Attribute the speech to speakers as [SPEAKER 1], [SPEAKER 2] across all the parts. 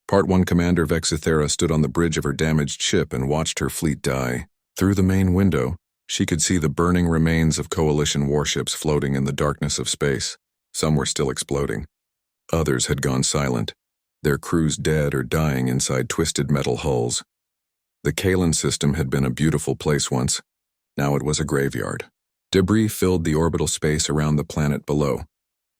[SPEAKER 1] Part 1 Commander Vexithera stood on the bridge of her damaged ship and watched her fleet die. Through the main window, she could see the burning remains of Coalition warships floating in the darkness of space. Some were still exploding. Others had gone silent, their crews dead or dying inside twisted metal hulls. The Kalin system had been a beautiful place once. Now it was a graveyard. Debris filled the orbital space around the planet below.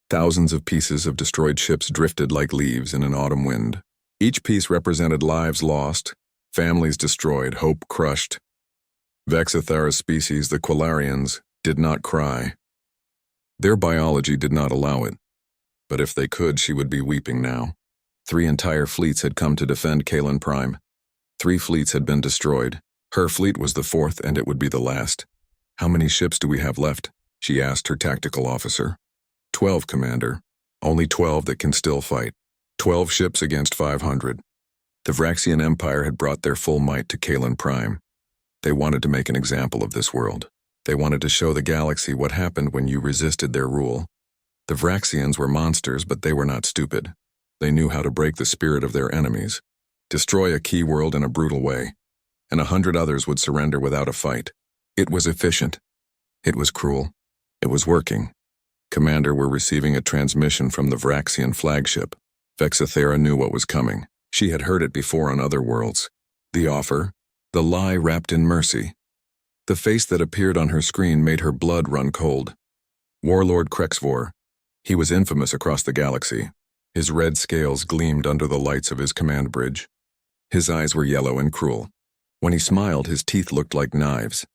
[SPEAKER 1] Thousands of pieces of destroyed ships drifted like leaves in an autumn wind. Each piece represented lives lost, families destroyed, hope crushed. Vexithera's species, the Quilarians, did not cry. Their biology did not allow it. But if they could, she would be weeping now. 3 entire fleets had come to defend Kalin Prime. 3 fleets had been destroyed. Her fleet was the 4th, and it would be the last. "How many ships do we have left?" she asked her tactical officer. 12, Commander. Only 12 that can still fight. 12 ships against 500. The Vraxian Empire had brought their full might to Kalin Prime. They wanted to make an example of this world. They wanted to show the galaxy what happened when you resisted their rule. The Vraxians were monsters, but they were not stupid. They knew how to break the spirit of their enemies, destroy a key world in a brutal way, and 100 others would surrender without a fight. It was efficient. It was cruel. It was working. Commander, we're receiving a transmission from the Vraxian flagship. Vexithera knew what was coming. She had heard it before on other worlds. The offer, the lie wrapped in mercy. The face that appeared on her screen made her blood run cold. Warlord Krexvor. He was infamous across the galaxy. His red scales gleamed under the lights of his command bridge. His eyes were yellow and cruel. When he smiled, his teeth looked like knives.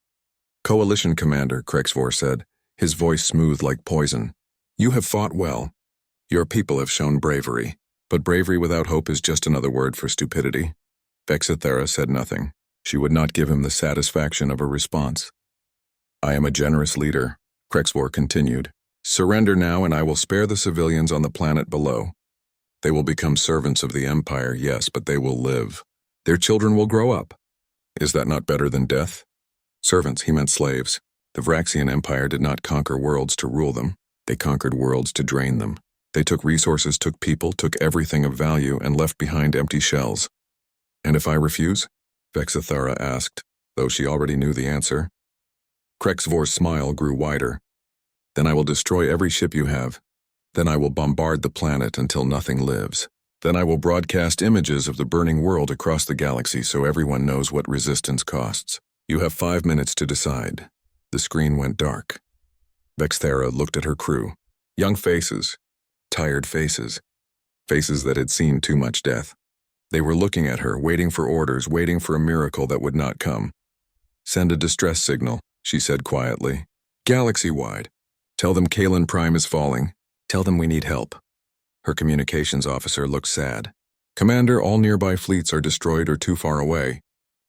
[SPEAKER 1] "Coalition Commander," Krexvor said, his voice smooth like poison. "You have fought well. Your people have shown bravery. But bravery without hope is just another word for stupidity." Vexithera said nothing. She would not give him the satisfaction of a response. "I am a generous leader," Krexvor continued. "Surrender now and I will spare the civilians on the planet below. They will become servants of the Empire, yes, but they will live. Their children will grow up. Is that not better than death?" Servants, he meant slaves. The Vraxian Empire did not conquer worlds to rule them. They conquered worlds to drain them. They took resources, took people, took everything of value, and left behind empty shells. "And if I refuse?" Vexithera asked, though she already knew the answer. Krexvor's smile grew wider. "Then I will destroy every ship you have. Then I will bombard the planet until nothing lives. Then I will broadcast images of the burning world across the galaxy so everyone knows what resistance costs. You have 5 minutes to decide." The screen went dark. Vexithera looked at her crew. Young faces. Tired faces. Faces that had seen too much death. They were looking at her, waiting for orders, waiting for a miracle that would not come. "Send a distress signal," she said quietly. "Galaxy-wide. Tell them Kalin Prime is falling. Tell them we need help." Her communications officer looked sad. "Commander, all nearby fleets are destroyed or too far away.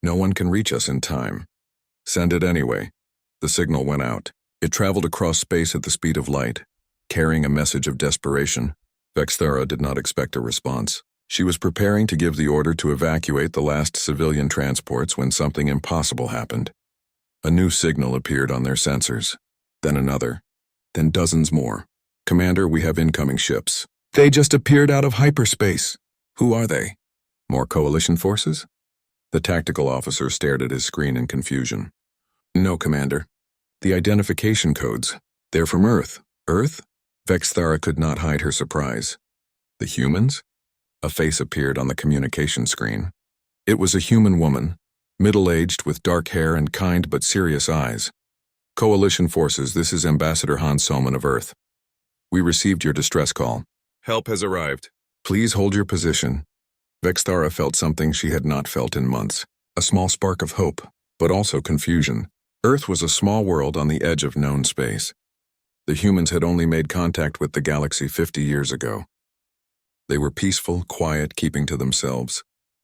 [SPEAKER 1] No one can reach us in time." "Send it anyway." The signal went out. It traveled across space at the speed of light, carrying a message of desperation. Vexithera did not expect a response. She was preparing to give the order to evacuate the last civilian transports when something impossible happened. A new signal appeared on their sensors. Then another. Then dozens more. "Commander, we have incoming ships." "They just appeared out of hyperspace." "Who are they? More Coalition forces?" The tactical officer stared at his screen in confusion. "No, Commander. The identification codes. They're from Earth." "Earth?" Vexithera could not hide her surprise. "The humans?" A face appeared on the communication screen. It was a human woman, middle-aged with dark hair and kind but serious eyes. "Coalition forces, this is Ambassador Han Soman of Earth. We received your distress call. Help has arrived. Please hold your position." Vexithera felt something she had not felt in months. A small spark of hope, but also confusion. Earth was a small world on the edge of known space. The humans had only made contact with the galaxy 50 years ago. They were peaceful, quiet, keeping to themselves.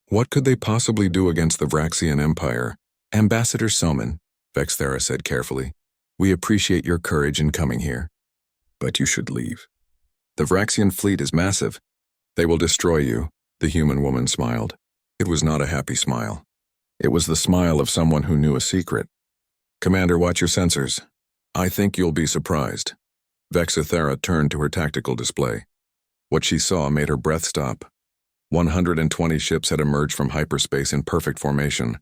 [SPEAKER 1] What could they possibly do against the Vraxian Empire? "Ambassador Soman," Vexithera said carefully, "we appreciate your courage in coming here. But you should leave. The Vraxian fleet is massive. They will destroy you." The human woman smiled. It was not a happy smile. It was the smile of someone who knew a secret. "Commander, watch your sensors. I think you'll be surprised." Vexithera turned to her tactical display. What she saw made her breath stop. 120 ships had emerged from hyperspace in perfect formation.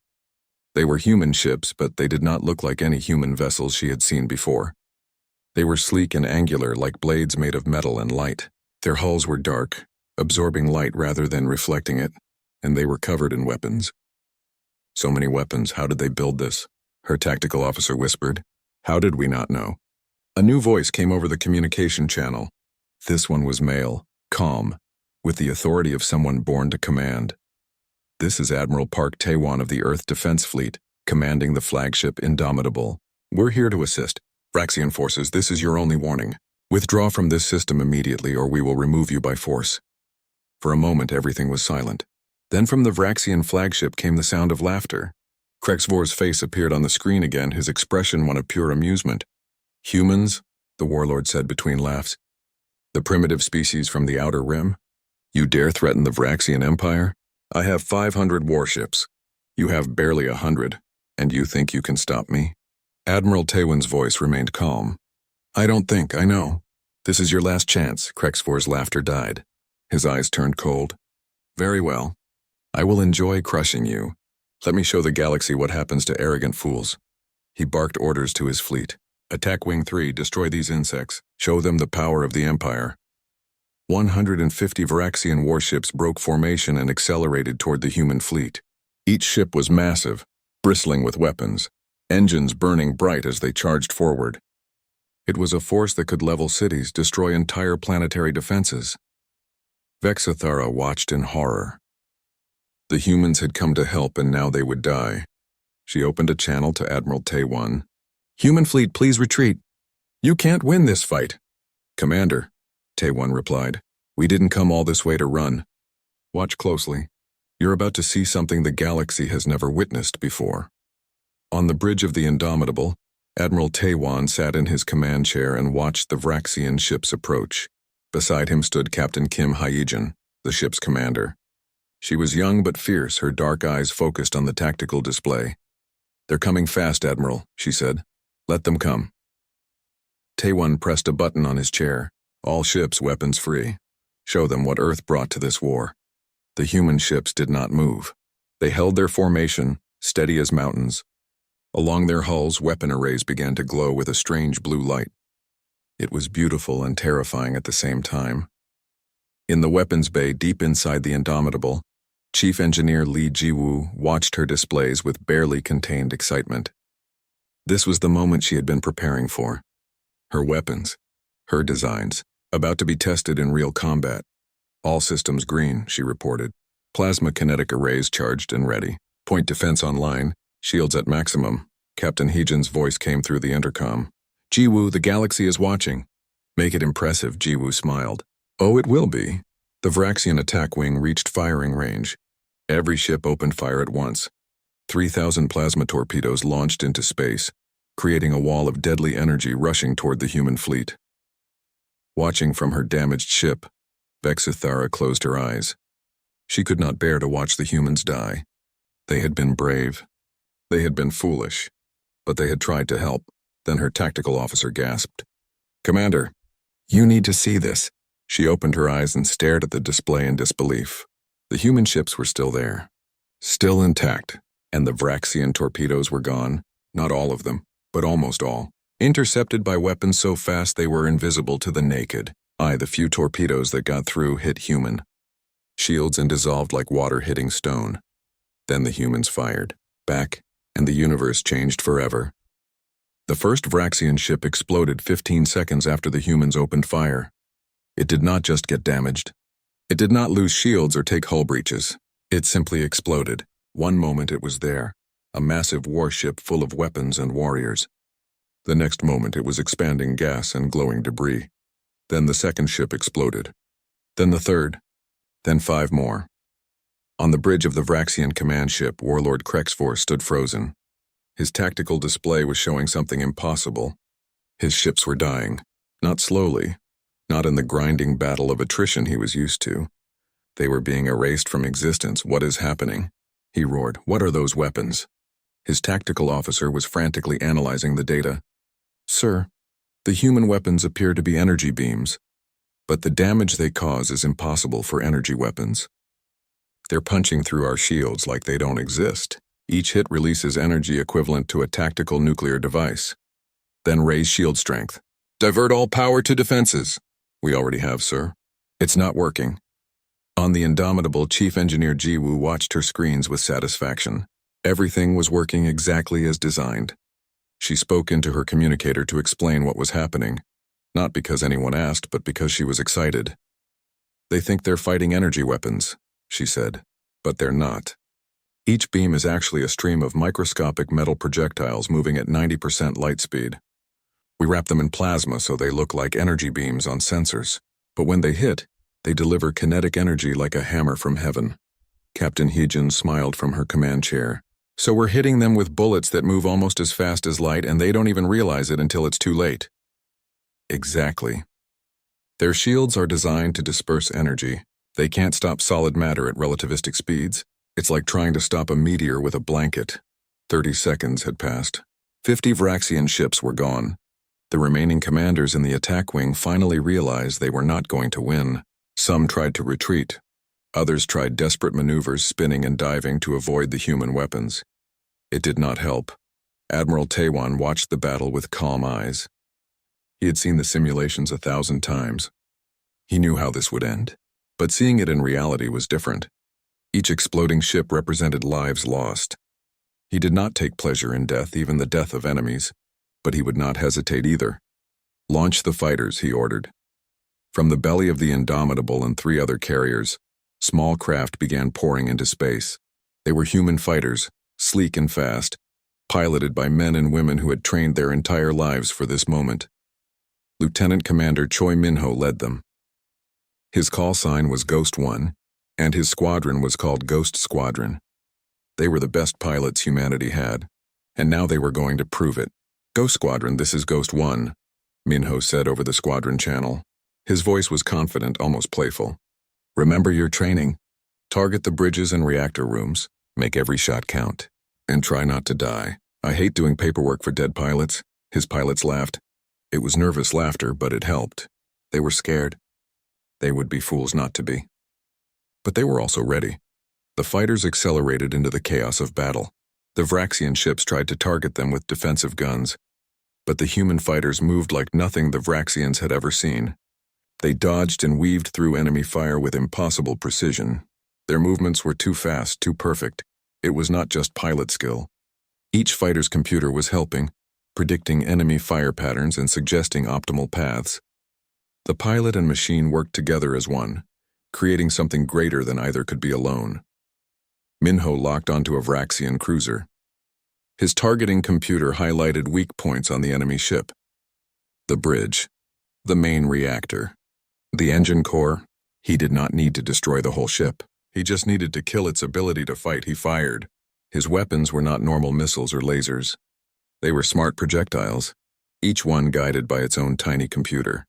[SPEAKER 1] They were human ships, but they did not look like any human vessels she had seen before. They were sleek and angular, like blades made of metal and light. Their hulls were dark, absorbing light rather than reflecting it, and they were covered in weapons. So many weapons, how did they build this? Her tactical officer whispered. How did we not know? A new voice came over the communication channel. This one was male, calm, with the authority of someone born to command. This is Admiral Park Taewon of the Earth Defense Fleet, commanding the flagship Indomitable. We're here to assist. Vraxian forces, this is your only warning. Withdraw from this system immediately or we will remove you by force. For a moment, everything was silent. Then from the Vraxian flagship came the sound of laughter. Krexvor's face appeared on the screen again, his expression one of pure amusement. Humans, the warlord said between laughs. The primitive species from the Outer Rim? You dare threaten the Vraxian Empire? I have 500 warships. You have barely 100, and you think you can stop me? Admiral Taewon's voice remained calm. I don't think, I know. This is your last chance. Krexvor's laughter died. His eyes turned cold. Very well. I will enjoy crushing you. Let me show the galaxy what happens to arrogant fools. He barked orders to his fleet. Attack Wing 3, destroy these insects. Show them the power of the Empire. 150 Vraxian warships broke formation and accelerated toward the human fleet. Each ship was massive, bristling with weapons, engines burning bright as they charged forward. It was a force that could level cities, destroy entire planetary defenses. Vexithara watched in horror. The humans had come to help and now they would die. She opened a channel to Admiral Taewon. Human fleet, please retreat. You can't win this fight. Commander, Taewon replied, we didn't come all this way to run. Watch closely. You're about to see something the galaxy has never witnessed before. On the bridge of the Indomitable, Admiral Taewon sat in his command chair and watched the Vraxian ships approach. Beside him stood Captain Kim Hyejin, the ship's commander. She was young but fierce, her dark eyes focused on the tactical display. They're coming fast, Admiral, she said. Let them come. Taewon pressed a button on his chair. All ships weapons free. Show them what Earth brought to this war. The human ships did not move. They held their formation, steady as mountains. Along their hulls, weapon arrays began to glow with a strange blue light. It was beautiful and terrifying at the same time. In the weapons bay deep inside the Indomitable, Chief Engineer Lee Ji-woo watched her displays with barely contained excitement. This was the moment she had been preparing for. Her weapons, her designs, about to be tested in real combat. All systems green, she reported. Plasma kinetic arrays charged and ready. Point defense online, shields at maximum. Captain Hyejin's voice came through the intercom. Ji-woo, the galaxy is watching. Make it impressive, Ji-woo smiled. Oh, it will be. The Vraxian attack wing reached firing range. Every ship opened fire at once. 3,000 plasma torpedoes launched into space, creating a wall of deadly energy rushing toward the human fleet. Watching from her damaged ship, Vexithara closed her eyes. She could not bear to watch the humans die. They had been brave. They had been foolish. But they had tried to help. Then her tactical officer gasped. Commander, you need to see this. She opened her eyes and stared at the display in disbelief. The human ships were still there, still intact, and the Vraxian torpedoes were gone. Not all of them, but almost all. Intercepted by weapons so fast they were invisible to the naked eye. The few torpedoes that got through hit human shields and dissolved like water hitting stone. Then the humans fired back, and the universe changed forever. The first Vraxian ship exploded 15 seconds after the humans opened fire. It did not just get damaged. It did not lose shields or take hull breaches. It simply exploded. One moment it was there, a massive warship full of weapons and warriors. The next moment it was expanding gas and glowing debris. Then the second ship exploded. Then the third. Then 5 more. On the bridge of the Vraxian command ship, Warlord Krexvor stood frozen. His tactical display was showing something impossible. His ships were dying, not slowly, not in the grinding battle of attrition he was used to. They were being erased from existence. What is happening? He roared. What are those weapons? His tactical officer was frantically analyzing the data. Sir, the human weapons appear to be energy beams, but the damage they cause is impossible for energy weapons. They're punching through our shields like they don't exist. Each hit releases energy equivalent to a tactical nuclear device. Then raise shield strength. Divert all power to defenses. We already have, sir. It's not working. On the indomitable Chief Engineer Jiwoo watched her screens with satisfaction. Everything was working exactly as designed. She spoke into her communicator to explain what was happening, not because anyone asked, but because she was excited. They think they're fighting energy weapons, she said, but they're not. Each beam is actually a stream of microscopic metal projectiles moving at 90% light speed. We wrap them in plasma so they look like energy beams on sensors, but when they hit, they deliver kinetic energy like a hammer from heaven. Captain Heejin smiled from her command chair. So we're hitting them with bullets that move almost as fast as light, and they don't even realize it until it's too late. Exactly. Their shields are designed to disperse energy. They can't stop solid matter at relativistic speeds. It's like trying to stop a meteor with a blanket. 30 seconds had passed. 50 Vraxian ships were gone. The remaining commanders in the attack wing finally realized they were not going to win. Some tried to retreat. Others tried desperate maneuvers, spinning and diving to avoid the human weapons. It did not help. Admiral Taewon watched the battle with calm eyes. He had seen the simulations 1,000 times. He knew how this would end. But seeing it in reality was different. Each exploding ship represented lives lost. He did not take pleasure in death, even the death of enemies. But he would not hesitate either. Launch the fighters, he ordered. From the belly of the Indomitable and 3 other carriers, small craft began pouring into space. They were human fighters, sleek and fast, piloted by men and women who had trained their entire lives for this moment. Lieutenant Commander Choi Minho led them. His call sign was Ghost 1, and his squadron was called Ghost Squadron. They were the best pilots humanity had, and now they were going to prove it. Ghost Squadron, this is Ghost 1, Minho said over the squadron channel. His voice was confident, almost playful. Remember your training. Target the bridges and reactor rooms. Make every shot count. And try not to die. I hate doing paperwork for dead pilots. His pilots laughed. It was nervous laughter, but it helped. They were scared. They would be fools not to be. But they were also ready. The fighters accelerated into the chaos of battle. The Vraxian ships tried to target them with defensive guns. But the human fighters moved like nothing the Vraxians had ever seen. They dodged and weaved through enemy fire with impossible precision. Their movements were too fast, too perfect. It was not just pilot skill. Each fighter's computer was helping, predicting enemy fire patterns and suggesting optimal paths. The pilot and machine worked together as one, creating something greater than either could be alone. Minho locked onto a Vraxian cruiser. His targeting computer highlighted weak points on the enemy ship. The bridge. The main reactor. The engine core. He did not need to destroy the whole ship. He just needed to kill its ability to fight. He fired. His weapons were not normal missiles or lasers. They were smart projectiles, each one guided by its own tiny computer.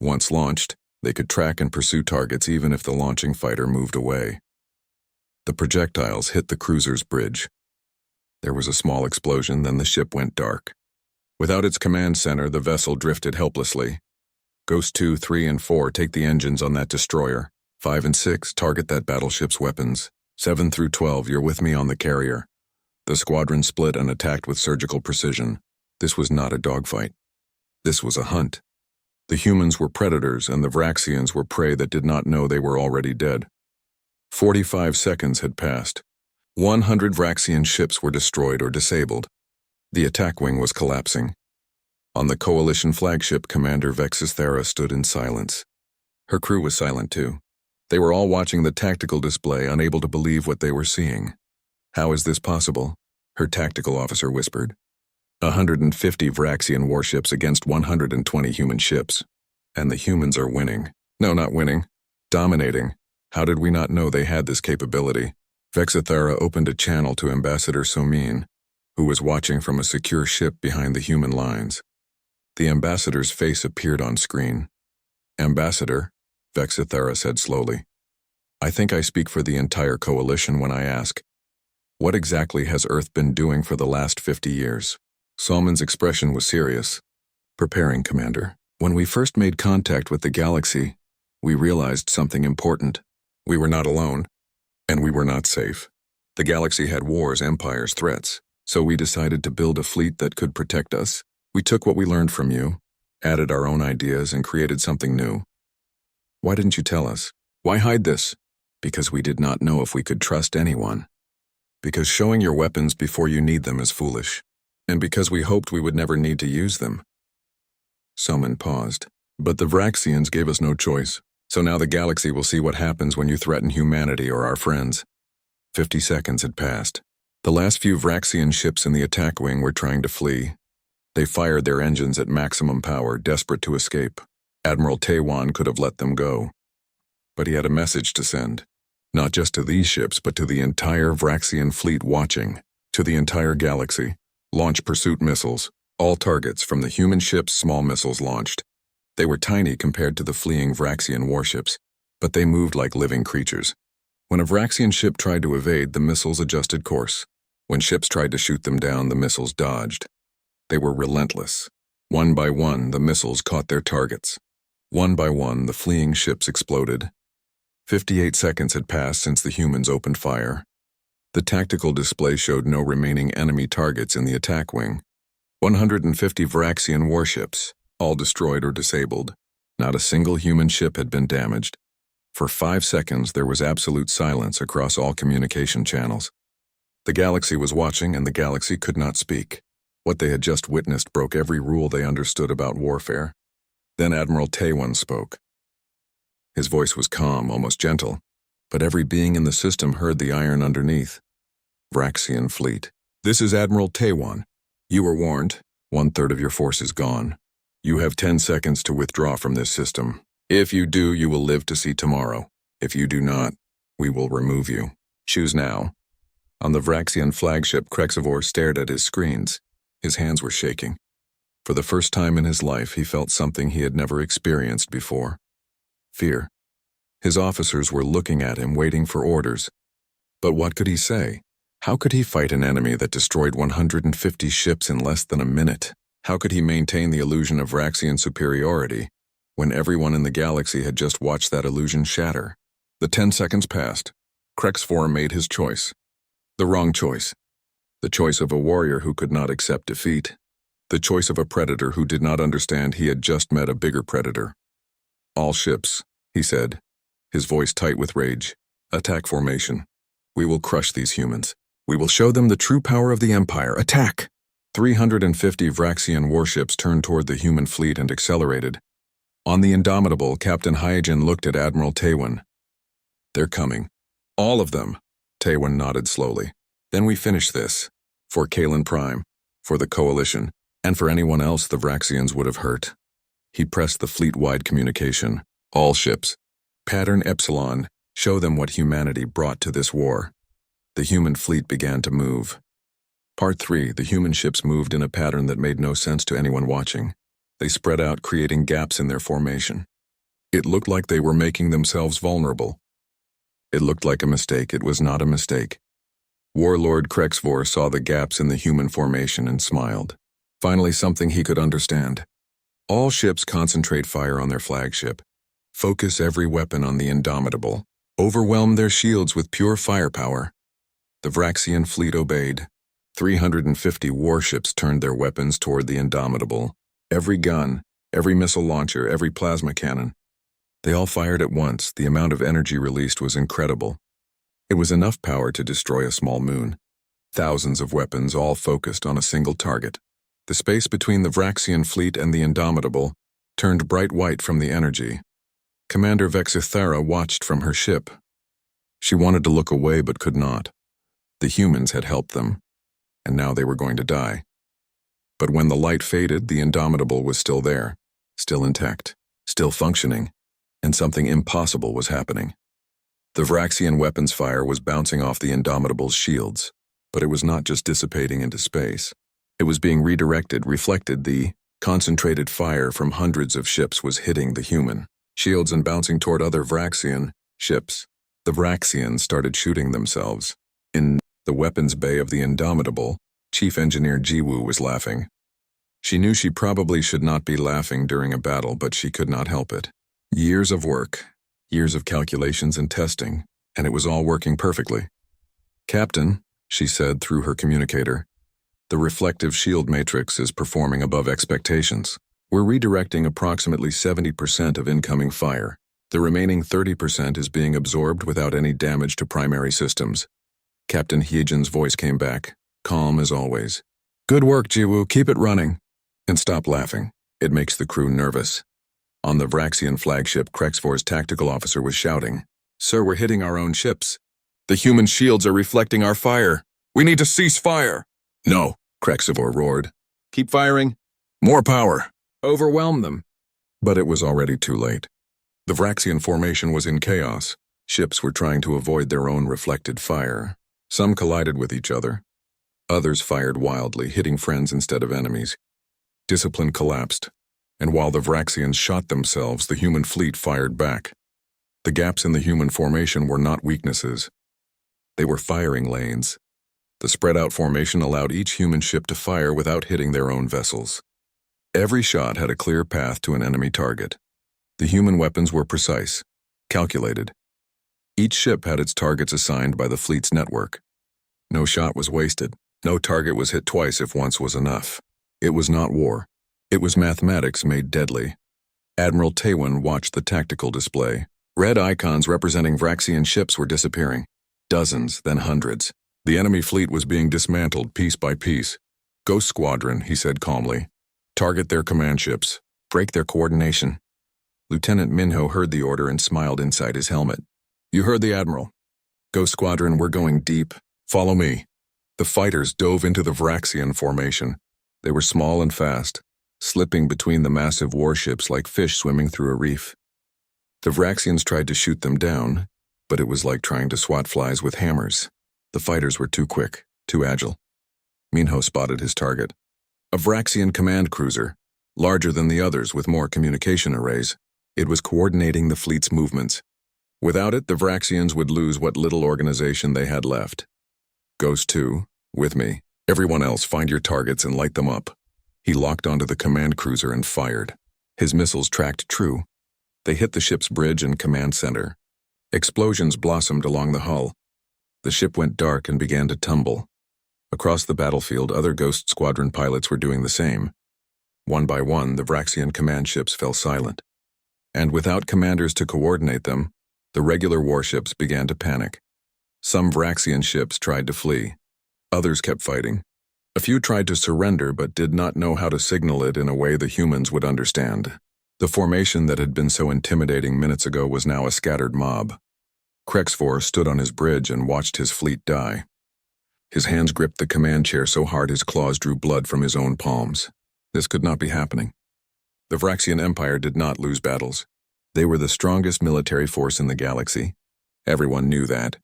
[SPEAKER 1] Once launched, they could track and pursue targets even if the launching fighter moved away. The projectiles hit the cruiser's bridge. There was a small explosion, then the ship went dark. Without its command center, the vessel drifted helplessly. Ghost 2, 3, and 4 take the engines on that destroyer. 5 and 6 target that battleship's weapons. 7 through 12, you're with me on the carrier. The squadron split and attacked with surgical precision. This was not a dogfight. This was a hunt. The humans were predators and the Vraxians were prey that did not know they were already dead. 45 seconds had passed. 100 Vraxian ships were destroyed or disabled. The attack wing was collapsing. On the coalition flagship, Commander Vexithera stood in silence. Her crew was silent too. They were all watching the tactical display, unable to believe what they were seeing. How is this possible? Her tactical officer whispered. 150 Vraxian warships against 120 human ships. And the humans are winning. No, not winning. Dominating. How did we not know they had this capability? Vexithera opened a channel to Ambassador Somin, who was watching from a secure ship behind the human lines. The ambassador's face appeared on screen. Ambassador, Vexithera said slowly, I think I speak for the entire coalition when I ask, what exactly has Earth been doing for the last 50 years? Salman's expression was serious. Preparing, Commander. When we first made contact with the galaxy, we realized something important. We were not alone. And we were not safe. The galaxy had wars, empires, threats, so we decided to build a fleet that could protect us. We took what we learned from you, added our own ideas, and created something new. Why didn't you tell us? Why hide this? Because we did not know if we could trust anyone. Because showing your weapons before you need them is foolish. And because we hoped we would never need to use them. Someone paused. But the Vraxians gave us no choice. So now the galaxy will see what happens when you threaten humanity or our friends. 50 seconds had passed. The last few Vraxian ships in the attack wing were trying to flee. They fired their engines at maximum power, desperate to escape. Admiral Taiwan could have let them go. But he had a message to send. Not just to these ships, but to the entire Vraxian fleet watching. To the entire galaxy. Launch pursuit missiles. All targets from the human ships, small missiles launched. They were tiny compared to the fleeing Vraxian warships, but they moved like living creatures. When a Vraxian ship tried to evade, the missiles adjusted course. When ships tried to shoot them down, the missiles dodged. They were relentless. One by one, the missiles caught their targets. One by one, the fleeing ships exploded. 58 seconds had passed since the humans opened fire. The tactical display showed no remaining enemy targets in the attack wing. 150 Vraxian warships, all destroyed or disabled. Not a single human ship had been damaged. For 5 seconds, there was absolute silence across all communication channels. The galaxy was watching, and the galaxy could not speak. What they had just witnessed broke every rule they understood about warfare. Then Admiral Taiwan spoke. His voice was calm, almost gentle, but every being in the system heard the iron underneath. Vraxian fleet. This is Admiral Taiwan. You were warned. 1/3 of your force is gone. You have 10 seconds to withdraw from this system. If you do, you will live to see tomorrow. If you do not, we will remove you. Choose now. On the Vraxian flagship, Krexivor stared at his screens. His hands were shaking. For the first time in his life, he felt something he had never experienced before. Fear. His officers were looking at him, waiting for orders. But what could he say? How could he fight an enemy that destroyed 150 ships in less than a minute? How could he maintain the illusion of Vraxian superiority when everyone in the galaxy had just watched that illusion shatter? The 10 seconds passed. Krexivor made his choice. The wrong choice. The choice of a warrior who could not accept defeat. The choice of a predator who did not understand he had just met a bigger predator. All ships, he said, his voice tight with rage. Attack formation. We will crush these humans. We will show them the true power of the Empire. Attack! 350 Vraxian warships turned toward the human fleet and accelerated. On the Indomitable, Captain Hyegen looked at Admiral Taiwan. They're coming. All of them. Taiwan nodded slowly. Then we finish this. For Kalin Prime, for the Coalition, and for anyone else the Vraxians would have hurt. He pressed the fleet-wide communication. All ships. Pattern Epsilon. Show them what humanity brought to this war. The human fleet began to move. Part 3. The human ships moved in a pattern that made no sense to anyone watching. They spread out, creating gaps in their formation. It looked like they were making themselves vulnerable. It looked like a mistake. It was not a mistake. Warlord Krexivor saw the gaps in the human formation and smiled. Finally, something he could understand. All ships concentrate fire on their flagship. Focus every weapon on the Indomitable. Overwhelm their shields with pure firepower. The Vraxian fleet obeyed. 350 warships turned their weapons toward the Indomitable. Every gun, every missile launcher, every plasma cannon. They all fired at once. The amount of energy released was incredible. It was enough power to destroy a small moon. Thousands of weapons, all focused on a single target. The space between the Vraxian fleet and the Indomitable turned bright white from the energy. Commander Vexithera watched from her ship. She wanted to look away but could not. The humans had helped them, and now they were going to die. But when the light faded, the Indomitable was still there, still intact, still functioning, and something impossible was happening. The Vraxian weapons fire was bouncing off the Indomitable's shields, but it was not just dissipating into space. It was being redirected, reflected. The concentrated fire from hundreds of ships was hitting the human shields and bouncing toward other Vraxian ships. The Vraxians started shooting themselves. In the weapons bay of the Indomitable, Chief Engineer Jiwoo was laughing. She knew she probably should not be laughing during a battle, but she could not help it. Years of work, years of calculations and testing, and it was all working perfectly. "Captain," she said through her communicator, "the reflective shield matrix is performing above expectations. We're redirecting approximately 70% of incoming fire. The remaining 30% is being absorbed without any damage to primary systems." Captain Hyejin's voice came back, calm as always. "Good work, Jiwoo. Keep it running. And stop laughing. It makes the crew nervous." On the Vraxian flagship, Krexvor's tactical officer was shouting, "Sir, we're hitting our own ships. The human shields are reflecting our fire. We need to cease fire." "No," Krexvor roared. "Keep firing. More power. Overwhelm them." But it was already too late. The Vraxian formation was in chaos. Ships were trying to avoid their own reflected fire. Some collided with each other. Others fired wildly, hitting friends instead of enemies. Discipline collapsed, and while the Vraxians shot themselves, the human fleet fired back. The gaps in the human formation were not weaknesses. They were firing lanes. The spread-out formation allowed each human ship to fire without hitting their own vessels. Every shot had a clear path to an enemy target. The human weapons were precise, calculated. Each ship had its targets assigned by the fleet's network. No shot was wasted. No target was hit twice if once was enough. It was not war. It was mathematics made deadly. Admiral Taewon watched the tactical display. Red icons representing Vraxian ships were disappearing. Dozens, then hundreds. The enemy fleet was being dismantled piece by piece. "Ghost Squadron," he said calmly. "Target their command ships. Break their coordination." Lieutenant Minho heard the order and smiled inside his helmet. "You heard the Admiral. Ghost Squadron, we're going deep. Follow me." The fighters dove into the Vraxian formation. They were small and fast, slipping between the massive warships like fish swimming through a reef. The Vraxians tried to shoot them down, but it was like trying to swat flies with hammers. The fighters were too quick, too agile. Minho spotted his target. A Vraxian command cruiser, larger than the others with more communication arrays. It was coordinating the fleet's movements. Without it, the Vraxians would lose what little organization they had left. "Ghost 2, with me. Everyone else, find your targets and light them up." He locked onto the command cruiser and fired. His missiles tracked true. They hit the ship's bridge and command center. Explosions blossomed along the hull. The ship went dark and began to tumble. Across the battlefield, other Ghost Squadron pilots were doing the same. One by one, the Vraxian command ships fell silent. And without commanders to coordinate them, the regular warships began to panic. Some Vraxian ships tried to flee. Others kept fighting. A few tried to surrender but did not know how to signal it in a way the humans would understand. The formation that had been so intimidating minutes ago was now a scattered mob. Krexvor stood on his bridge and watched his fleet die. His hands gripped the command chair so hard his claws drew blood from his own palms. This could not be happening. The Vraxian Empire did not lose battles. They were the strongest military force in the galaxy. Everyone knew that.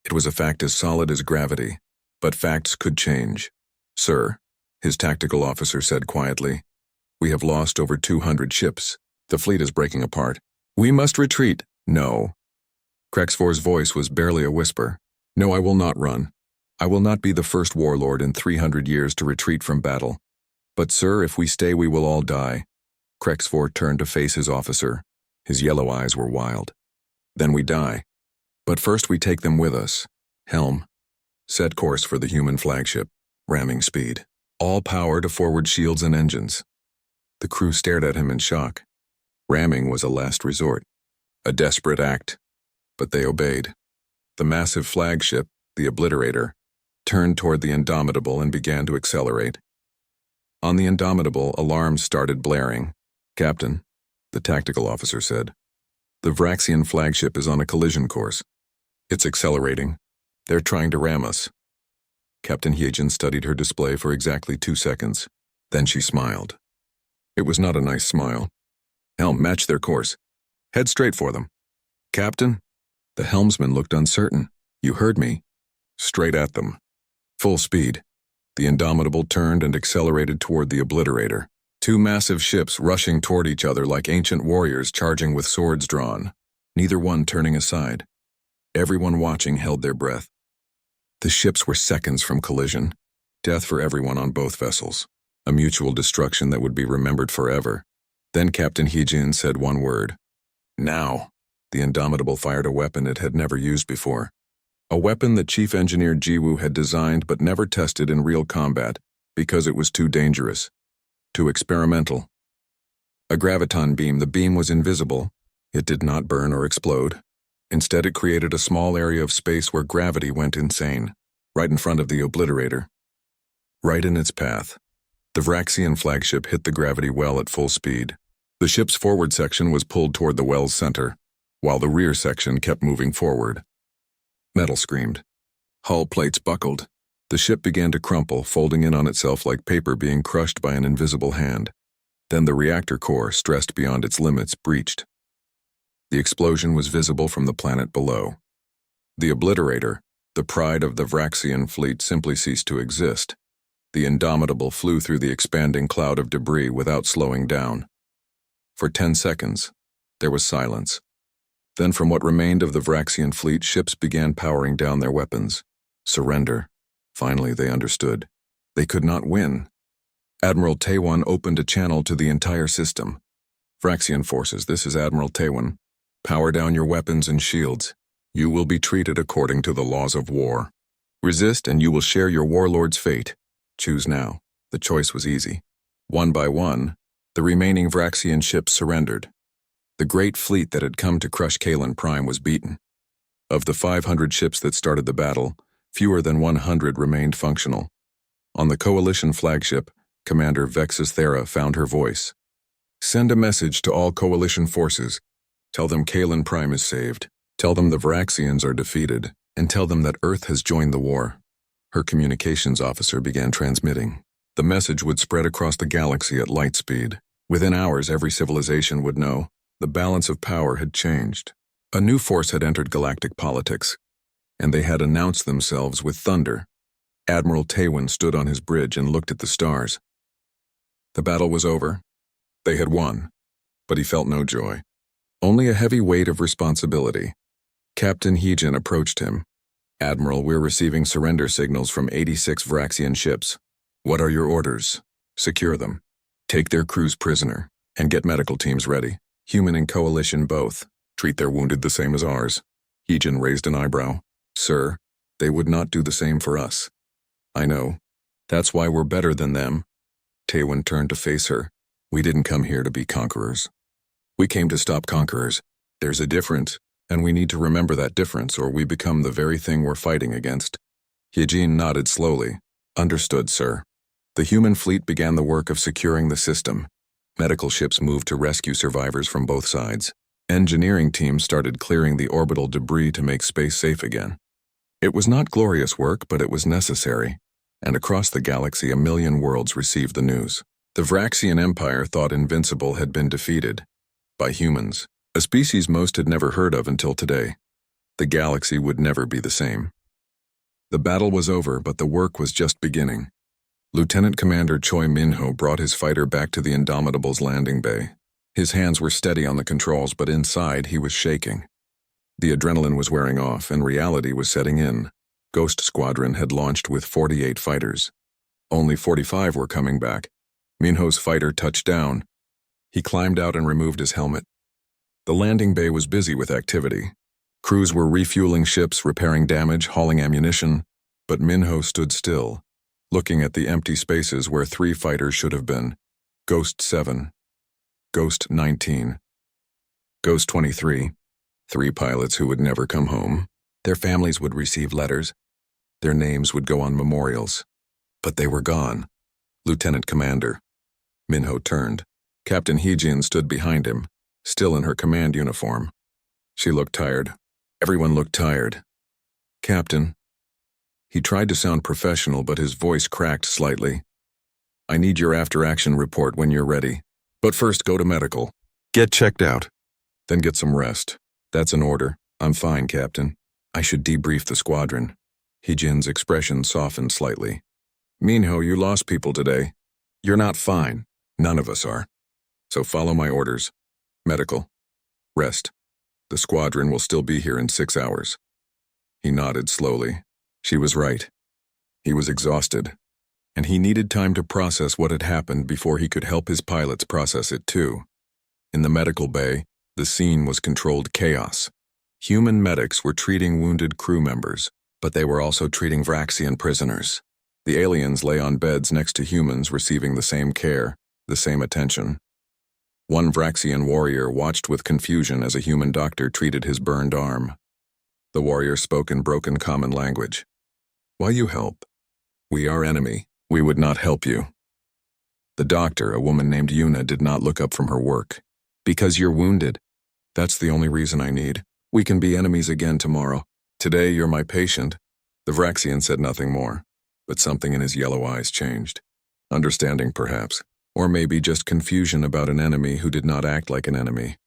[SPEAKER 1] It was a fact as solid as gravity, but facts could change. "Sir," his tactical officer said quietly, "we have lost over 200 ships. The fleet is breaking apart. We must retreat." "No." Krexvor's voice was barely a whisper. "No, I will not run. I will not be the first warlord in 300 years to retreat from battle. But sir, if we stay, we will all die." Krexvor turned to face his officer. His yellow eyes were wild. "Then we die. But first we take them with us. Helm. Set course for the human flagship. Ramming speed. All power to forward shields and engines." The crew stared at him in shock. Ramming was a last resort. A desperate act. But they obeyed. The massive flagship, the Obliterator, turned toward the Indomitable and began to accelerate. On the Indomitable, alarms started blaring. "Captain," the tactical officer said, "the Vraxian flagship is on a collision course. It's accelerating. They're trying to ram us." Captain Hyejin studied her display for exactly 2 seconds. Then she smiled. It was not a nice smile. "Helm, match their course. Head straight for them." "Captain?" The helmsman looked uncertain. "You heard me." "Straight at them. Full speed." The Indomitable turned and accelerated toward the Obliterator. Two massive ships rushing toward each other like ancient warriors charging with swords drawn, neither one turning aside. Everyone watching held their breath. The ships were seconds from collision. Death for everyone on both vessels. A mutual destruction that would be remembered forever. Then Captain Hyejin said one word. "Now." The Indomitable fired a weapon it had never used before. A weapon that Chief Engineer Jiwoo had designed but never tested in real combat because it was too dangerous, too experimental. A graviton beam. The beam was invisible. It did not burn or explode. Instead, it created a small area of space where gravity went insane, right in front of the obliterator. Right in its path. The Vraxian flagship hit the gravity well at full speed. The ship's forward section was pulled toward the well's center, while the rear section kept moving forward. Metal screamed. Hull plates buckled. The ship began to crumple, folding in on itself like paper being crushed by an invisible hand. Then the reactor core, stressed beyond its limits, breached. The explosion was visible from the planet below. The obliterator, the pride of the Vraxian fleet, simply ceased to exist. The Indomitable flew through the expanding cloud of debris without slowing down. For 10 seconds, there was silence. Then from what remained of the Vraxian fleet, ships began powering down their weapons. Surrender. Finally, they understood. They could not win. Admiral Taewon opened a channel to the entire system. Vraxian forces, this is Admiral Taewon. Power down your weapons and shields. You will be treated according to the laws of war. Resist and you will share your warlord's fate. Choose now. The choice was easy. One by one, the remaining Vraxian ships surrendered. The great fleet that had come to crush Kalin Prime was beaten. Of the 500 ships that started the battle, fewer than 100 remained functional. On the Coalition flagship, Commander Vexus Thera found her voice. Send a message to all Coalition forces. Tell them Kalin Prime is saved. Tell them the Vraxians are defeated. And tell them that Earth has joined the war. Her communications officer began transmitting. The message would spread across the galaxy at light speed. Within hours, every civilization would know the balance of power had changed. A new force had entered galactic politics, and they had announced themselves with thunder. Admiral Taewon stood on his bridge and looked at the stars. The battle was over. They had won, but he felt no joy. Only a heavy weight of responsibility. Captain Heejin approached him. Admiral, we're receiving surrender signals from 86 Vraxian ships. What are your orders? Secure them. Take their crews prisoner, and get medical teams ready. Human and Coalition both. Treat their wounded the same as ours. Heejin raised an eyebrow. Sir, they would not do the same for us. I know. That's why we're better than them. Taewon turned to face her. We didn't come here to be conquerors. We came to stop conquerors. There's a difference, and we need to remember that difference or we become the very thing we're fighting against. Heejin nodded slowly. Understood, sir. The human fleet began the work of securing the system. Medical ships moved to rescue survivors from both sides. Engineering teams started clearing the orbital debris to make space safe again. It was not glorious work, but it was necessary. And across the galaxy, 1 million worlds received the news. The Vraxian Empire thought Invincible had been defeated. By humans, a species most had never heard of until today. The galaxy would never be the same. The battle was over, but the work was just beginning. Lieutenant Commander Choi Minho brought his fighter back to the Indomitable's landing bay. His hands were steady on the controls, but inside he was shaking. The adrenaline was wearing off, and reality was setting in. Ghost Squadron had launched with 48 fighters. Only 45 were coming back. Minho's fighter touched down. He climbed out and removed his helmet. The landing bay was busy with activity. Crews were refueling ships, repairing damage, hauling ammunition, but Minho stood still, looking at the empty spaces where 3 fighters should have been. Ghost 7. Ghost 19. Ghost 23. 3 pilots who would never come home. Their families would receive letters. Their names would go on memorials. But they were gone. Lieutenant Commander. Minho turned. Captain Heejin stood behind him, still in her command uniform. She looked tired. Everyone looked tired. Captain. He tried to sound professional, but his voice cracked slightly. I need your after-action report when you're ready. But first, go to medical. Get checked out. Then get some rest. That's an order. I'm fine, Captain. I should debrief the squadron. Heejin's expression softened slightly. Minho, you lost people today. You're not fine. None of us are. So follow my orders. Medical. Rest. The squadron will still be here in 6 hours. He nodded slowly. She was right. He was exhausted, and he needed time to process what had happened before he could help his pilots process it too. In the medical bay, The scene was controlled chaos. Human medics were treating wounded crew members, but they were also treating Vraxian prisoners. The aliens lay on beds next to humans receiving the same care, the same attention. One Vraxian warrior watched with confusion as a human doctor treated his burned arm. The warrior spoke in broken common language. "Why you help? We are enemy. We would not help you." The doctor, a woman named Yuna, did not look up from her work. "Because you're wounded. That's the only reason I need. We can be enemies again tomorrow. Today you're my patient." The Vraxian said nothing more, but something in his yellow eyes changed. Understanding, perhaps, or maybe just confusion about an enemy who did not act like an enemy.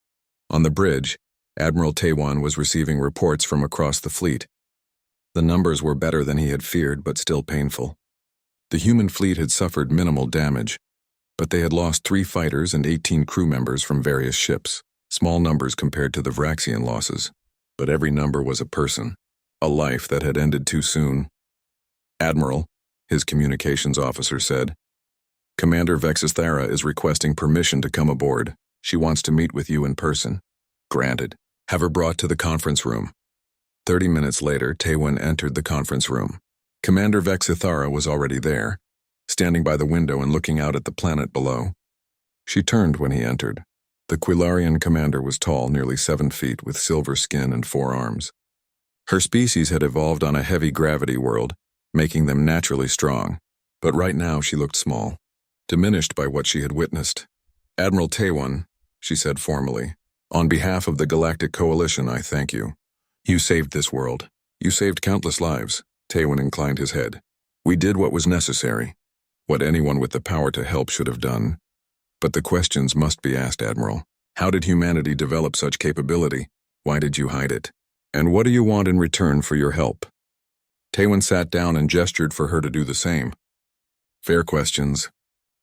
[SPEAKER 1] On the bridge, Admiral Taiwan was receiving reports from across the fleet. The numbers were better than he had feared, but still painful. The human fleet had suffered minimal damage, but they had lost 3 fighters and 18 crew members from various ships. Small numbers compared to the Vraxian losses, but every number was a person, a life that had ended too soon. "Admiral," his communications officer said, "Commander Vexithara is requesting permission to come aboard. She wants to meet with you in person." "Granted. Have her brought to the conference room." 30 minutes later, Taiwan entered the conference room. Commander Vexithara was already there, standing by the window and looking out at the planet below. She turned when he entered. The Quilarian commander was tall, nearly 7 feet, with silver skin and 4 arms. Her species had evolved on a heavy gravity world, making them naturally strong, but right now she looked small, diminished by what she had witnessed. "Admiral Taiwan," she said formally, "on behalf of the Galactic Coalition, I thank you. You saved this world. You saved countless lives." Taiwan inclined his head. "We did what was necessary, what anyone with the power to help should have done. But the questions must be asked, Admiral. How did humanity develop such capability? Why did you hide it? And what do you want in return for your help?" Taiwan sat down and gestured for her to do the same. "Fair questions.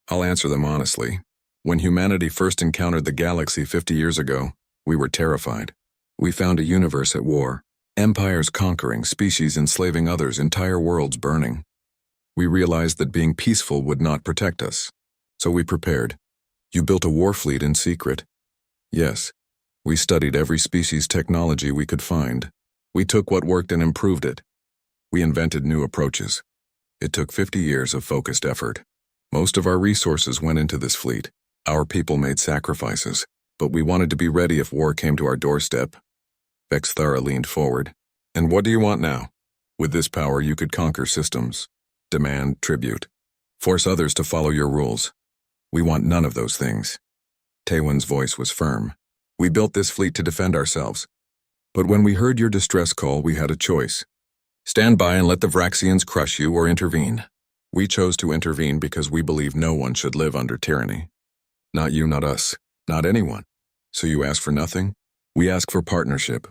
[SPEAKER 1] I'll answer them honestly. When humanity first encountered the galaxy 50 years ago, we were terrified. We found a universe at war, empires conquering, species enslaving others, entire worlds burning. We realized that being peaceful would not protect us, so we prepared. You built a war fleet in secret." "Yes. We studied every species' technology we could find. We took what worked and improved it. We invented new approaches. It took 50 years of focused effort. Most of our resources went into this fleet. Our people made sacrifices, but we wanted to be ready if war came to our doorstep." Vexthara leaned forward. "And what do you want now? With this power you could conquer systems, demand tribute, force others to follow your rules. We want none of those things." Taiwan's voice was firm. "We built this fleet to defend ourselves. But when we heard your distress call, we had a choice. Stand by and let the Vraxians crush you or intervene. We chose to intervene because we believe no one should live under tyranny. Not you, not us, not anyone. So you ask for nothing? We ask for partnership.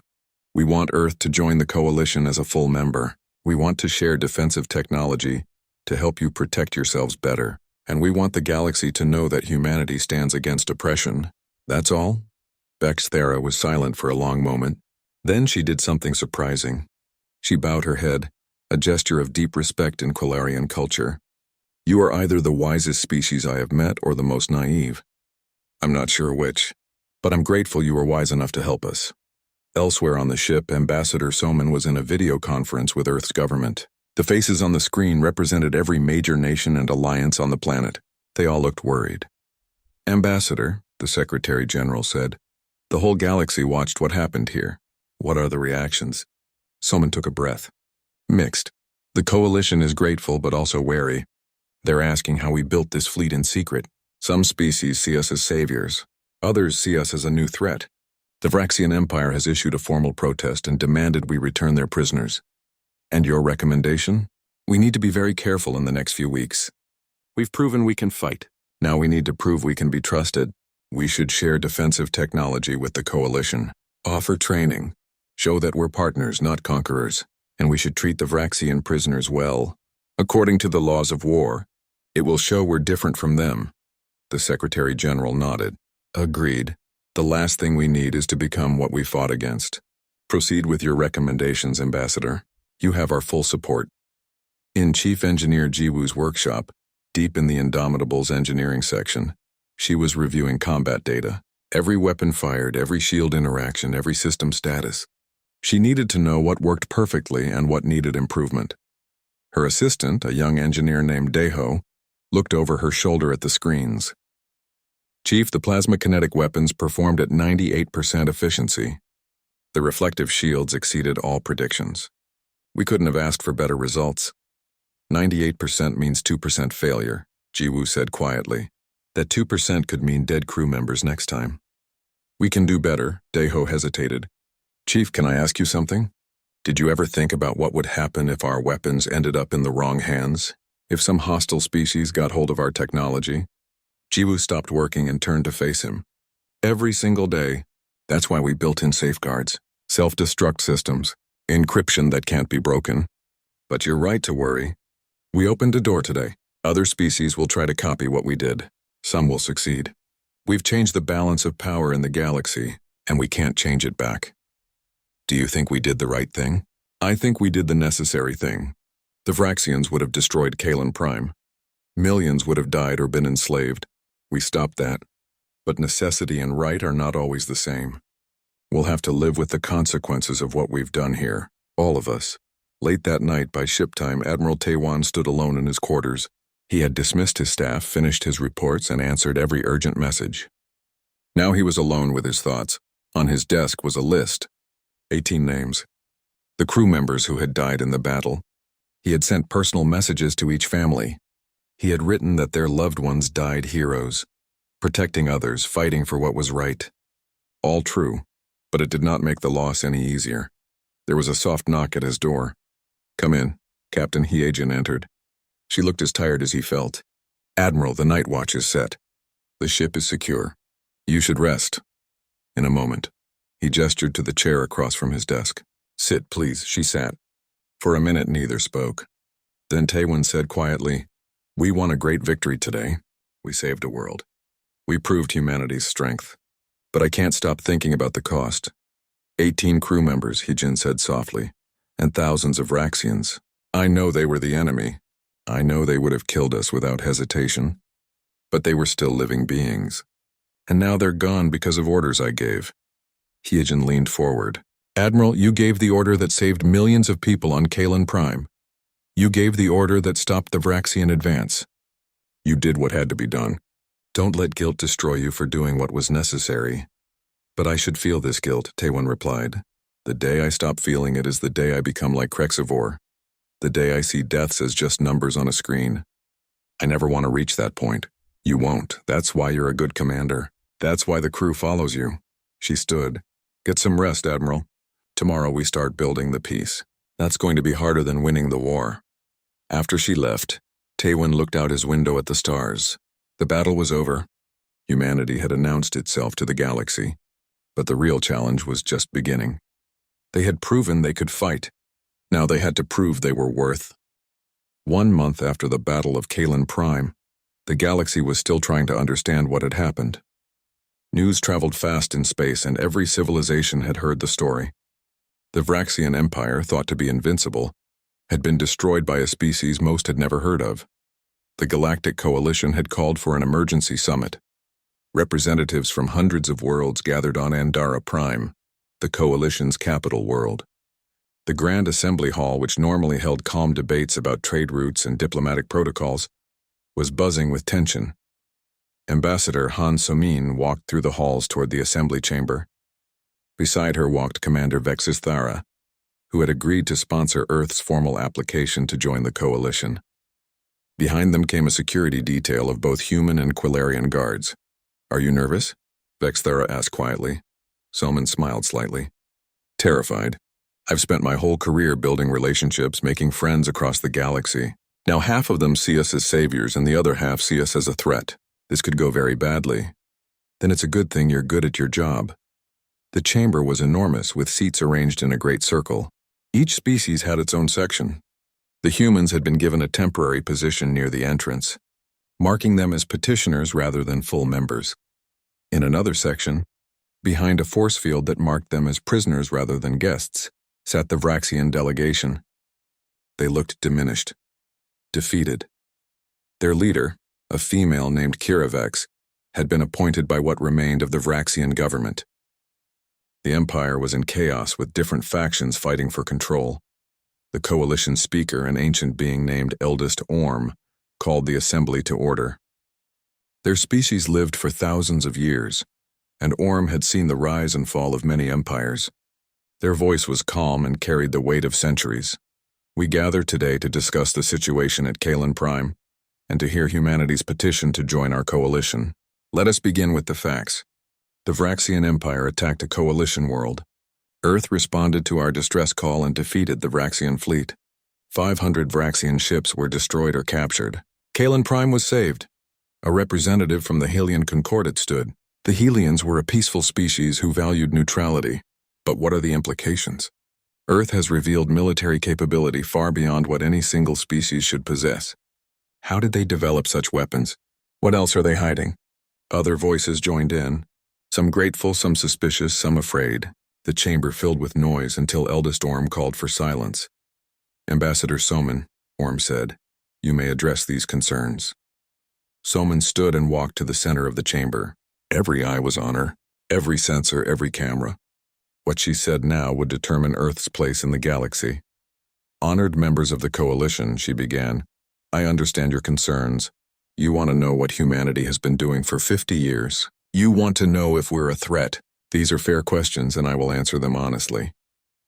[SPEAKER 1] We want Earth to join the coalition as a full member. We want to share defensive technology to help you protect yourselves better. And we want the galaxy to know that humanity stands against oppression. That's all?" Vexthara was silent for a long moment. Then she did something surprising. She bowed her head, a gesture of deep respect in Quilarian culture. "You are either the wisest species I have met or the most naive. I'm not sure which, but I'm grateful you were wise enough to help us." Elsewhere on the ship, Ambassador Soman was in a video conference with Earth's government. The faces on the screen represented every major nation and alliance on the planet. They all looked worried. "Ambassador," the Secretary General said, "the whole galaxy watched what happened here. What are the reactions?" Soman took a breath. "Mixed. The coalition is grateful but also wary. They're asking how we built this fleet in secret. Some species see us as saviors. Others see us as a new threat. The Vraxian Empire has issued a formal protest and demanded we return their prisoners. And your recommendation? We need to be very careful in the next few weeks. We've proven we can fight. Now we need to prove we can be trusted. We should share defensive technology with the coalition, offer training, show that we're partners, not conquerors, and we should treat the Vraxian prisoners well. According to the laws of war, it will show we're different from them." The Secretary General nodded. "Agreed. The last thing we need is to become what we fought against. Proceed with your recommendations, Ambassador. You have our full support." In Chief Engineer Jiwoo's workshop, deep in the Indomitables engineering section, she was reviewing combat data. Every weapon fired, every shield interaction, every system status. She needed to know what worked perfectly and what needed improvement. Her assistant, a young engineer named Deho, looked over her shoulder at the screens. Chief, the plasma kinetic weapons performed at 98% efficiency. The reflective shields exceeded all predictions. We couldn't have asked for better results. 98% means 2% failure, Jiwoo said quietly. That 2% could mean dead crew members next time. We can do better, Deho hesitated. Chief, can I ask you something? Did you ever think about what would happen if our weapons ended up in the wrong hands? If some hostile species got hold of our technology? Jiwoo stopped working and turned to face him. Every single day. That's why we built in safeguards, self-destruct systems, encryption that can't be broken. But you're right to worry. We opened a door today. Other species will try to copy what we did. Some will succeed. We've changed the balance of power in the galaxy, and we can't change it back. Do you think we did the right thing? I think we did the necessary thing. The Vraxians would have destroyed Kalin Prime. Millions would have died or been enslaved. We stopped that. But necessity and right are not always the same. We'll have to live with the consequences of what we've done here, all of us. Late that night, by ship time, Admiral Taewon stood alone in his quarters. He had dismissed his staff, finished his reports, and answered every urgent message. Now he was alone with his thoughts. On his desk was a list. 18 names. The crew members who had died in the battle. He had sent personal messages to each family. He had written that their loved ones died heroes, protecting others, fighting for what was right. All true, but it did not make the loss any easier. There was a soft knock at his door. Come in. Captain Hyejin entered. She looked as tired as he felt. Admiral, the night watch is set. The ship is secure. You should rest. In a moment. He gestured to the chair across from his desk. Sit, please, she sat. For a minute, neither spoke. Then Taewon said quietly, We won a great victory today. We saved a world. We proved humanity's strength. But I can't stop thinking about the cost. 18 crew members, Hyejin said softly, and thousands of Vraxians. I know they were the enemy. I know they would have killed us without hesitation. But they were still living beings. And now they're gone because of orders I gave. Hyejin leaned forward. Admiral, you gave the order that saved millions of people on Kalin Prime. You gave the order that stopped the Vraxian advance. You did what had to be done. Don't let guilt destroy you for doing what was necessary. But I should feel this guilt, Taewon replied. The day I stop feeling it is the day I become like Krexivore. The day I see deaths as just numbers on a screen. I never want to reach that point. You won't. That's why you're a good commander. That's why the crew follows you. She stood. Get some rest, Admiral. Tomorrow we start building the peace. That's going to be harder than winning the war. After she left, Taewon looked out his window at the stars. The battle was over. Humanity had announced itself to the galaxy. But the real challenge was just beginning. They had proven they could fight. Now they had to prove they were worth. 1 month after the Battle of Kalin Prime, the galaxy was still trying to understand what had happened. News traveled fast in space, and every civilization had heard the story. The Vraxian Empire, thought to be invincible, had been destroyed by a species most had never heard of. The Galactic Coalition had called for an emergency summit. Representatives from hundreds of worlds gathered on Andara Prime, the Coalition's capital world. The Grand Assembly Hall, which normally held calm debates about trade routes and diplomatic protocols, was buzzing with tension. Ambassador Han So-min walked through the halls toward the assembly chamber. Beside her walked Commander Vexis Thara, who had agreed to sponsor Earth's formal application to join the coalition. Behind them came a security detail of both human and Quillarian guards. Are you nervous? Vex Thara asked quietly. So-min smiled slightly. Terrified. I've spent my whole career building relationships, making friends across the galaxy. Now half of them see us as saviors and the other half see us as a threat. This could go very badly. Then it's a good thing you're good at your job. The chamber was enormous, with seats arranged in a great circle. Each species had its own section. The humans had been given a temporary position near the entrance, marking them as petitioners rather than full members. In another section, behind a force field that marked them as prisoners rather than guests, sat the Vraxian delegation. They looked diminished, defeated. Their leader, a female named Kira Vex, had been appointed by what remained of the Vraxian government. The Empire was in chaos with different factions fighting for control. The coalition speaker, an ancient being named Eldest Orm, called the assembly to order. Their species lived for thousands of years, and Orm had seen the rise and fall of many empires. Their voice was calm and carried the weight of centuries. We gather today to discuss the situation at Kalin Prime and to hear humanity's petition to join our coalition. Let us begin with the facts. The Vraxian Empire attacked a coalition world. Earth responded to our distress call and defeated the Vraxian fleet. 500 Vraxian ships were destroyed or captured. Kalin Prime was saved. A representative from the Helian Concordat stood. The Helians were a peaceful species who valued neutrality. But what are the implications? Earth has revealed military capability far beyond what any single species should possess. How did they develop such weapons? What else are they hiding? Other voices joined in. Some grateful, some suspicious, some afraid. The chamber filled with noise until Eldest Orm called for silence. Ambassador Soman, Orm said, you may address these concerns. Soman stood and walked to the center of the chamber. Every eye was on her, every sensor, every camera. What she said now would determine Earth's place in the galaxy. Honored members of the coalition, she began, I understand your concerns. You want to know what humanity has been doing for 50 years. You want to know if we're a threat. These are fair questions, and I will answer them honestly.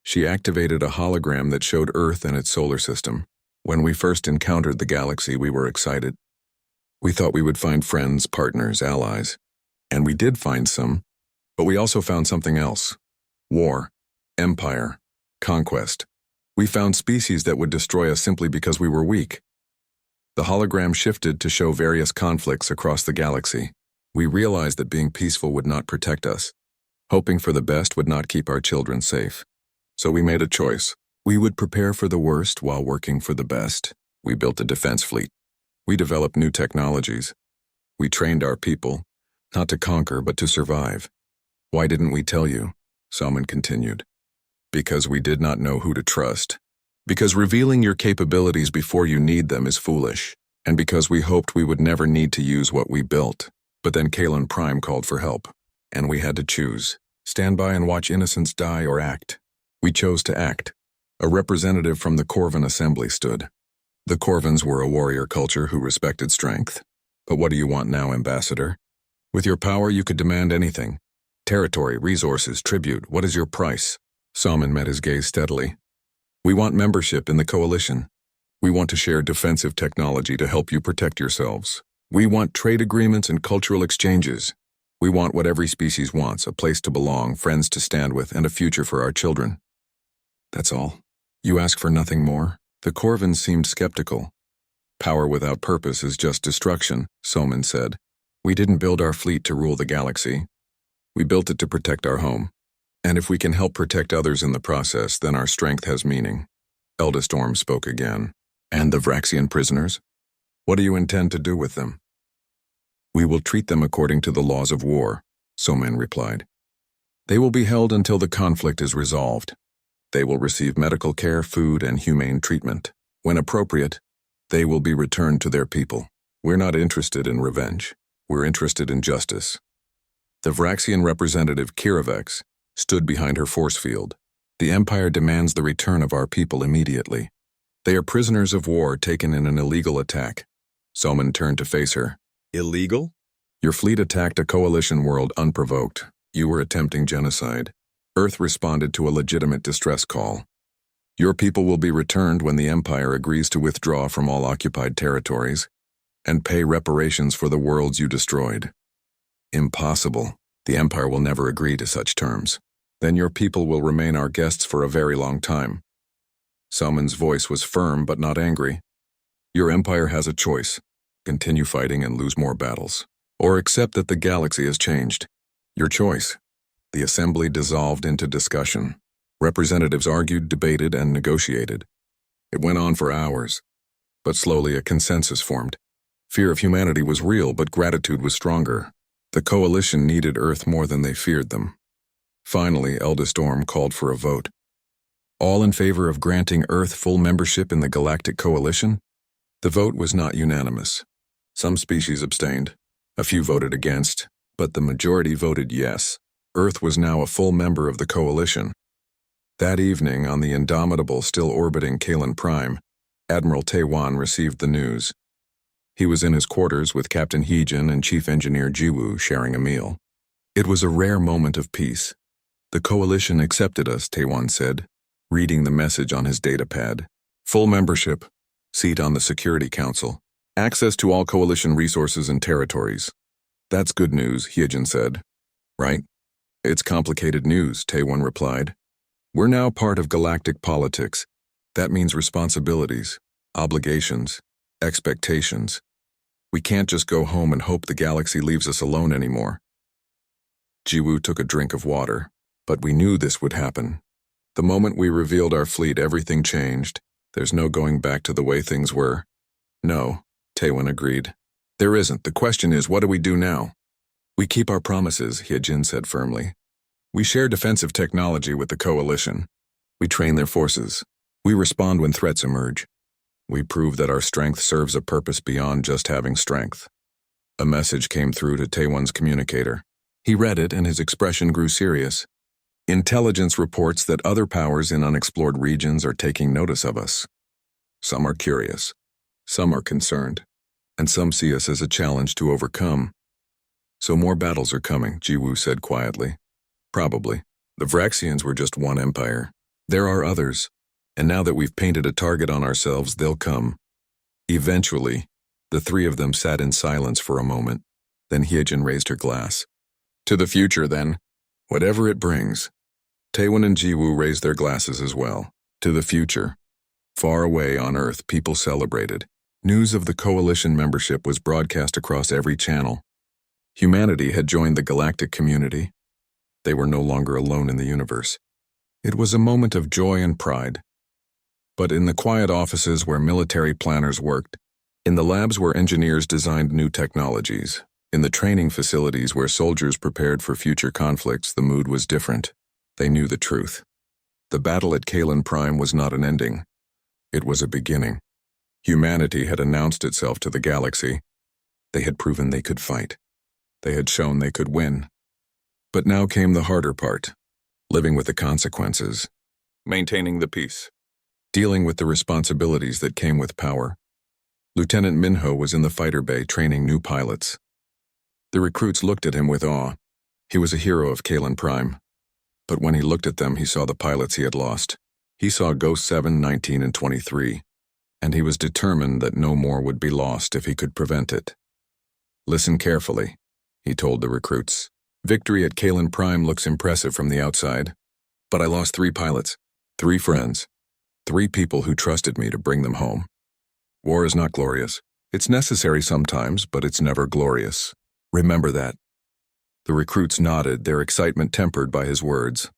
[SPEAKER 1] She activated a hologram that showed Earth and its solar system. When we first encountered the galaxy, we were excited. We thought we would find friends, partners, allies. And we did find some, but we also found something else. War, empire, conquest. We found species that would destroy us simply because we were weak. The hologram shifted to show various conflicts across the galaxy. We realized that being peaceful would not protect us. Hoping for the best would not keep our children safe. So we made a choice. We would prepare for the worst while working for the best. We built a defense fleet. We developed new technologies. We trained our people, not to conquer but to survive. Why didn't we tell you? Salman continued. Because we did not know who to trust. Because revealing your capabilities before you need them is foolish. And because we hoped we would never need to use what we built. But then Kalin Prime called for help. And we had to choose. Stand by and watch innocents die or act. We chose to act. A representative from the Corvan assembly stood. The Corvans were a warrior culture who respected strength. But what do you want now, Ambassador? With your power, you could demand anything. Territory, resources, tribute, what is your price? Salman met his gaze steadily. We want membership in the coalition. We want to share defensive technology to help you protect yourselves. We want trade agreements and cultural exchanges. We want what every species wants, a place to belong, friends to stand with, and a future for our children. That's all. You ask for nothing more? The Corvans seemed skeptical. Power without purpose is just destruction, Soman said. We didn't build our fleet to rule the galaxy. We built it to protect our home. And if we can help protect others in the process, then our strength has meaning. Eldest Orm spoke again. And the Vraxian prisoners? What do you intend to do with them? We will treat them according to the laws of war, Soman replied. They will be held until the conflict is resolved. They will receive medical care, food, and humane treatment. When appropriate, they will be returned to their people. We're not interested in revenge. We're interested in justice. The Vraxian representative, Kiravex, stood behind her force field. The Empire demands the return of our people immediately. They are prisoners of war taken in an illegal attack. Soman turned to face her. Illegal? Your fleet attacked a coalition world unprovoked. You were attempting genocide. Earth responded to a legitimate distress call. Your people will be returned when the Empire agrees to withdraw from all occupied territories and pay reparations for the worlds you destroyed. Impossible. The Empire will never agree to such terms. Then your people will remain our guests for a very long time. Salman's voice was firm but not angry. Your Empire has a choice. Continue fighting and lose more battles. Or accept that the galaxy has changed. Your choice. The assembly dissolved into discussion. Representatives argued, debated, and negotiated. It went on for hours. But slowly a consensus formed. Fear of humanity was real, but gratitude was stronger. The coalition needed Earth more than they feared them. Finally, Eldest Orm called for a vote. All in favor of granting Earth full membership in the Galactic Coalition? The vote was not unanimous. Some species abstained. A few voted against, but the majority voted yes. Earth was now a full member of the coalition. That evening, on the indomitable, still orbiting Kalin Prime, Admiral Taiwan received the news. He was in his quarters with Captain Heejin and Chief Engineer Jiwoo sharing a meal. It was a rare moment of peace. The coalition accepted us, Taiwan said, reading the message on his datapad. Full membership, seat on the Security Council, access to all coalition resources and territories. That's good news, Heejin said. Right? It's complicated news, Taiwan replied. We're now part of galactic politics. That means responsibilities, obligations, expectations. We can't just go home and hope the galaxy leaves us alone anymore. Jiwoo took a drink of water, but we knew this would happen. The moment we revealed our fleet, everything changed. There's no going back to the way things were. No, Taiwan agreed. There isn't. The question is, what do we do now? We keep our promises, Heejin said firmly. We share defensive technology with the coalition. We train their forces. We respond when threats emerge. We prove that our strength serves a purpose beyond just having strength. A message came through to Taiwan's communicator. He read it and his expression grew serious. Intelligence reports that other powers in unexplored regions are taking notice of us. Some are curious. Some are concerned. And some see us as a challenge to overcome. So more battles are coming, Jiwoo said quietly. Probably. The Vraxians were just one empire. There are others. And now that we've painted a target on ourselves, they'll come. Eventually, the three of them sat in silence for a moment. Then Heejin raised her glass. To the future, then. Whatever it brings. Taiwan and Jiwoo raised their glasses as well. To the future. Far away on Earth, people celebrated. News of the coalition membership was broadcast across every channel. Humanity had joined the galactic community. They were no longer alone in the universe. It was a moment of joy and pride. But in the quiet offices where military planners worked, in the labs where engineers designed new technologies, in the training facilities where soldiers prepared for future conflicts, the mood was different. They knew the truth. The battle at Kalin Prime was not an ending. It was a beginning. Humanity had announced itself to the galaxy. They had proven they could fight. They had shown they could win. But now came the harder part, living with the consequences, maintaining the peace, dealing with the responsibilities that came with power. Lieutenant Minho was in the fighter bay training new pilots. The recruits looked at him with awe. He was a hero of Kalin Prime. But when he looked at them, he saw the pilots he had lost. He saw Ghost 7, 19, and 23, and he was determined that no more would be lost if he could prevent it. Listen carefully, he told the recruits. Victory at Kalin Prime looks impressive from the outside, but I lost 3 pilots, 3 friends, 3 people who trusted me to bring them home. War is not glorious. It's necessary sometimes, but it's never glorious. Remember that. The recruits nodded, their excitement tempered by his words.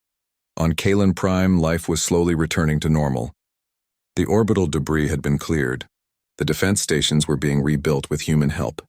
[SPEAKER 1] On Kalin Prime, life was slowly returning to normal. The orbital debris had been cleared. The defense stations were being rebuilt with human help.